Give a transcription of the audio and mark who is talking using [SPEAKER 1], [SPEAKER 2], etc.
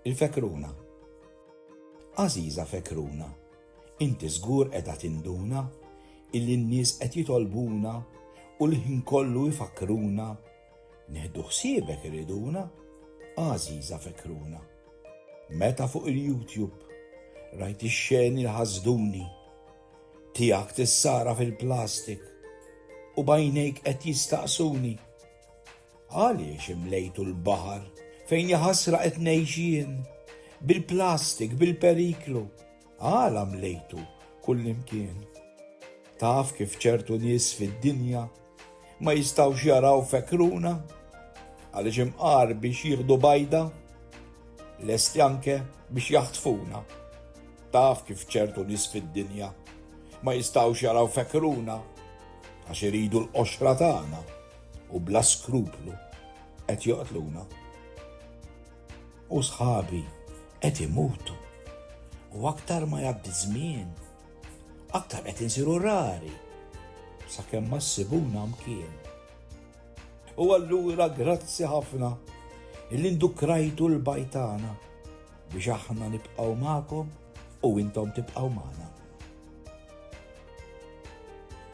[SPEAKER 1] Il-fekruna. Għażiża fekruna, inti żgur qiegħda tinduna illi n-nies qed jitolbuna u l-ħin kollu jfakruna nieħdu ħsiebek iriduna, għażiża fekruna. Meta fuq il-YouTube rajt ix-xeni li ħażduni tiegħek tissara fil-plastik u bajnejk qed jistaqsuni. Għaliex imlejtu l-baħar fejn jaħasra qed ngħix bil-plastik, bil-periklu, għala mlejtu kullimkien. Taf kif ċertu nies fid-dinja ma jistawx jaraw fekruna għaliex imqar biex jieħdu bajda, lesti anke biex jaħtfuna. Taf kif ċertu nies fid-dinja ma jistawx jaraw fekruna għax iridu l-qoxra tagħna u bla skruplu qed joqtluna. U sħabi qed imutu u aktar ma jgħaddi żmien, aktar qed insiru rari sakemm ma ssibuna mkien. U allura grazzi ħafna illi ndukrajtu l-bajtana biex aħna nibqgħu magħkom u intom tibqgħu magħna.